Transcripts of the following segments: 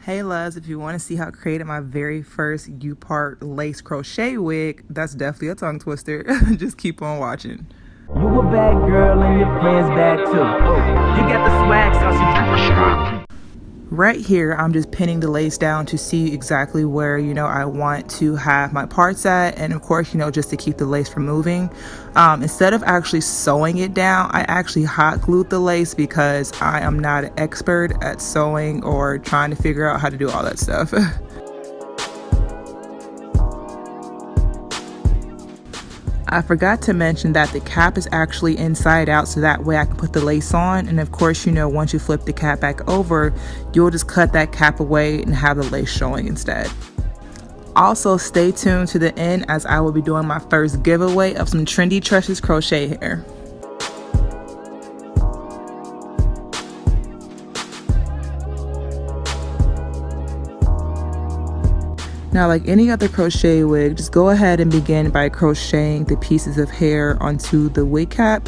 Hey loves, if you want to see how I created my very first U-part lace crochet wig, that's definitely a tongue twister. Just keep on watching. You a bad girl and your friends bad too. You got the swag, so you Right here, I'm just pinning the lace down to see exactly where, I want to have my parts at. And of course, just to keep the lace from moving. Instead of actually sewing it down, I actually hot glued the lace because I am not an expert at sewing or trying to figure out how to do all that stuff. I forgot to mention that the cap is actually inside out, so that way I can put the lace on. And of course, once you flip the cap back over, you'll just cut that cap away and have the lace showing instead. Also, stay tuned to the end as I will be doing my first giveaway of some Trendy Tresses crochet hair. Now, like any other crochet wig, just go ahead and begin by crocheting the pieces of hair onto the wig cap.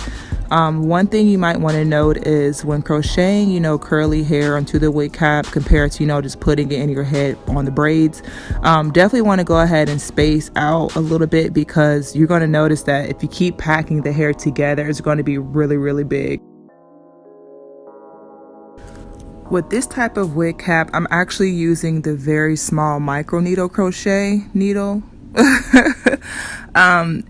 One thing you might want to note is when crocheting, curly hair onto the wig cap compared to, just putting it in your head on the braids, definitely want to go ahead and space out a little bit because you're going to notice that if you keep packing the hair together, it's going to be really, really big. With this type of wig cap, I'm actually using the very small micro needle crochet needle.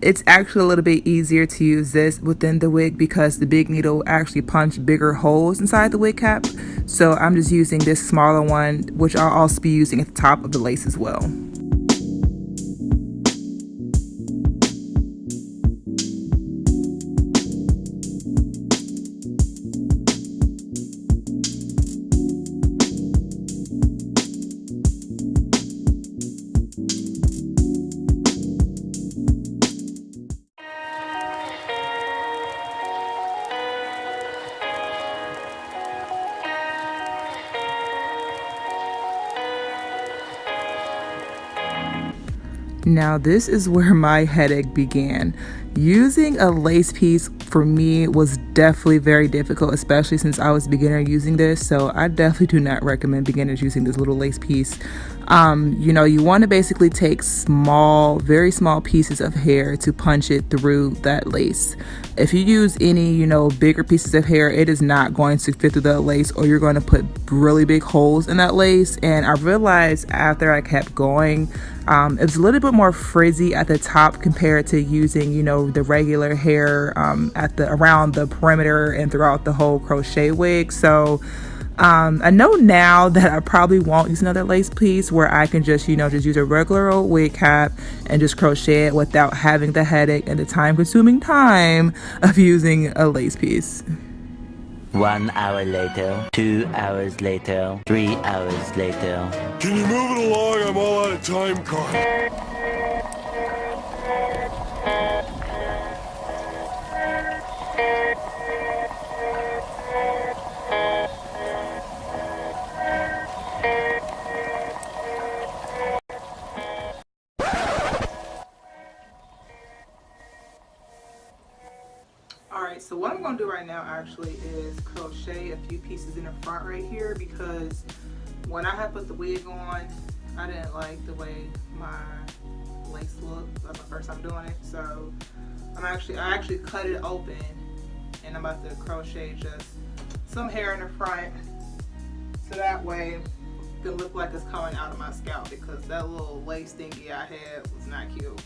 It's actually a little bit easier to use this within the wig because the big needle actually punch bigger holes inside the wig cap. So I'm just using this smaller one, which I'll also be using at the top of the lace as well. Now this is where my headache began. Using a lace piece for me was definitely very difficult, especially since I was a beginner using this. So I definitely do not recommend beginners using this little lace piece. You want to basically take very small pieces of hair to punch it through that lace. If you use any, bigger pieces of hair, it is not going to fit through that lace, or you're going to put really big holes in that lace. And I realized after I kept going, it was a little bit more frizzy at the top compared to using, the regular hair around the perimeter and throughout the whole crochet wig. So I know now that I probably won't use another lace piece where I can just use a regular old wig cap and just crochet it without having the headache and the time-consuming time of using a lace piece. 1 hour later, 2 hours later, 3 hours later. Can you move it along? I'm all out of time card. Alright, so what I'm going to do right now actually is crochet a few pieces in the front right here because when I had put the wig on, I didn't like the way my lace looked. That's my first time doing it. So I actually cut it open and I'm about to crochet just some hair in the front so that way it can look like it's coming out of my scalp because that little lace thingy I had was not cute.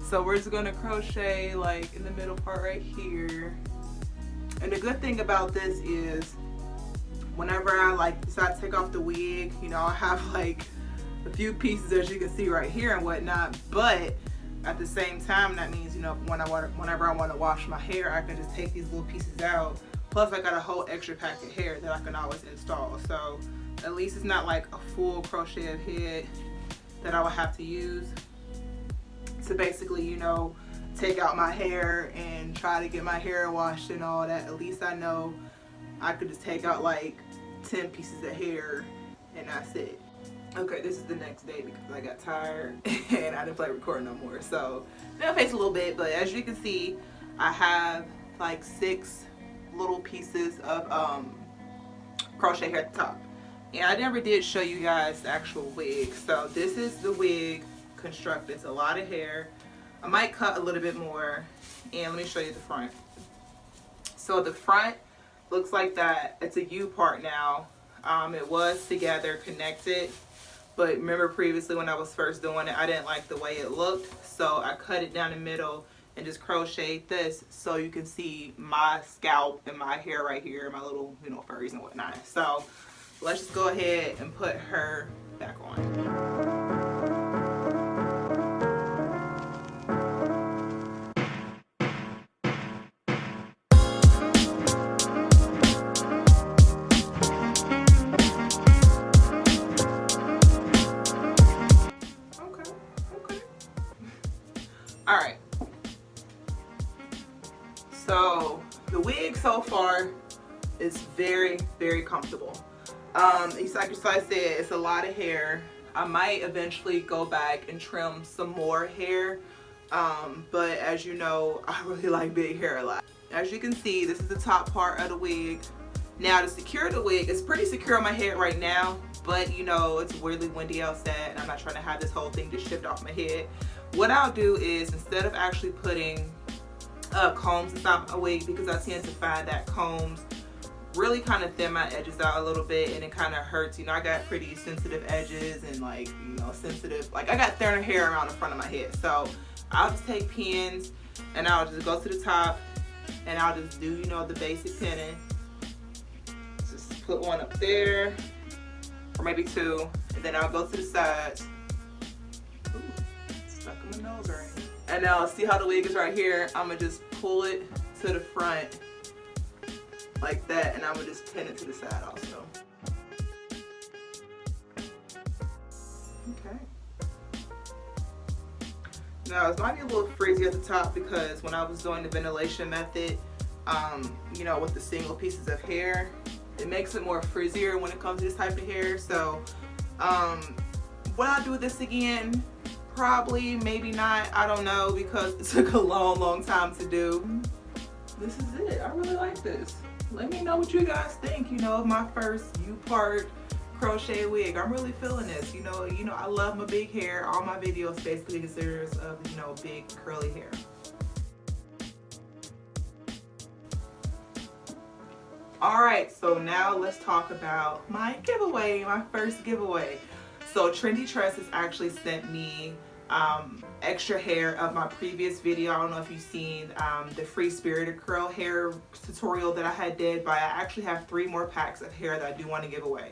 So we're just going to crochet like in the middle part right here. And the good thing about this is whenever I decide to take off the wig, I have like a few pieces as you can see right here and whatnot, but at the same time that means whenever I want to wash my hair, I can just take these little pieces out. Plus I got a whole extra pack of hair that I can always install, so at least it's not like a full crochet head that I would have to use to basically take out my hair and try to get my hair washed and all that. At least I know I could just take out like 10 pieces of hair and that's it. Okay, this is the next day because I got tired and I didn't play recording no more. So my face a little bit, but as you can see, I have like 6 little pieces of crochet hair at the top. And I never did show you guys the actual wig. So this is the wig constructed. It's a lot of hair. I might cut a little bit more. And let me show you the front. So the front looks like that. It's a U part now. It was together, connected. But remember previously when I was first doing it, I didn't like the way it looked. So I cut it down the middle and just crocheted this so you can see my scalp and my hair right here, my little, you know, furries and whatnot. So let's just go ahead and put her back on. Alright, so the wig so far is very, very comfortable. Like I said, it's a lot of hair. I might eventually go back and trim some more hair, but as you know, I really like big hair a lot. As you can see, this is the top part of the wig. Now to secure the wig, it's pretty secure on my head right now, but you know, it's weirdly windy outside and I'm not trying to have this whole thing just shift off my head. What I'll do is, instead of actually putting combs inside my wig, because I tend to find that combs really kind of thin my edges out a little bit and it kind of hurts. You know, I got pretty sensitive edges and like, you know, like I got thinner hair around the front of my head. So I'll just take pins and I'll just go to the top and I'll just do, you know, the basic pinning. Just put one up there or maybe two, and then I'll go to the sides. Stuck in my nose right here. And now see how the wig is right here? I'm gonna just pull it to the front like that, and I'm gonna just pin it to the side also. Okay. Now it might be a little frizzy at the top because when I was doing the ventilation method, you know, with the single pieces of hair, it makes it more frizzier when it comes to this type of hair. So what I'll do with this again, probably, maybe not, I don't know, because it took a long time to do. This is it. I really like this. Let me know what you guys think, you know, of my first U-part crochet wig. I'm really feeling this. You know, I love my big hair. All my videos basically consist of, you know, big curly hair. Alright, so now let's talk about my giveaway, my first giveaway. So Trendy Tresses actually sent me extra hair of my previous video. I don't know if you've seen the free spirited curl hair tutorial that I had did, but I actually have 3 more packs of hair that I do want to give away.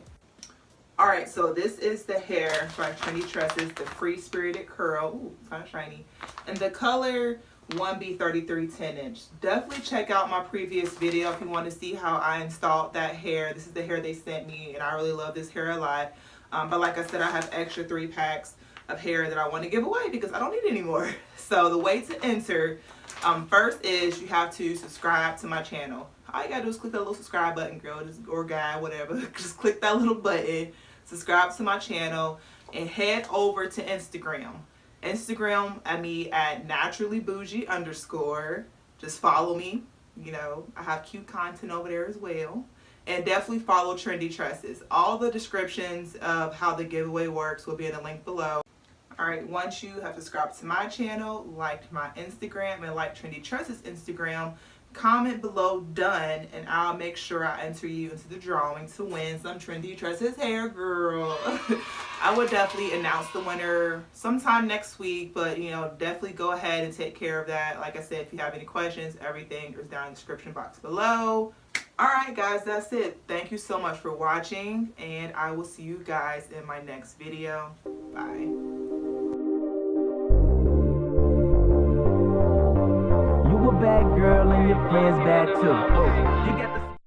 Alright, so this is the hair by Trendy Tresses, the free spirited curl. Ooh, it's kind of shiny. And the color 1B 33 10-inch. Definitely check out my previous video if you want to see how I installed that hair. This is the hair they sent me and I really love this hair a lot. But like I said, I have extra 3 packs of hair that I want to give away because I don't need any more. So the way to enter, first is you have to subscribe to my channel. All you gotta do is click that little subscribe button, girl, or guy, whatever. Just click that little button, subscribe to my channel, and head over to Instagram. Instagram at me at naturallybougie_. Just follow me. You know, I have cute content over there as well. And definitely follow Trendy Tresses. All the descriptions of how the giveaway works will be in the link below. Alright, once you have subscribed to my channel, liked my Instagram, and liked Trendy Tresses Instagram, comment below done, and I'll make sure I enter you into the drawing to win some Trendy Tresses hair, girl. I would definitely announce the winner sometime next week, but you know, definitely go ahead and take care of that. Like I said, if you have any questions, everything is down in the description box below. Alright guys, that's it. Thank you so much for watching, and I will see you guys in my next video. Bye. You a bad girl and your friends bad too. You got the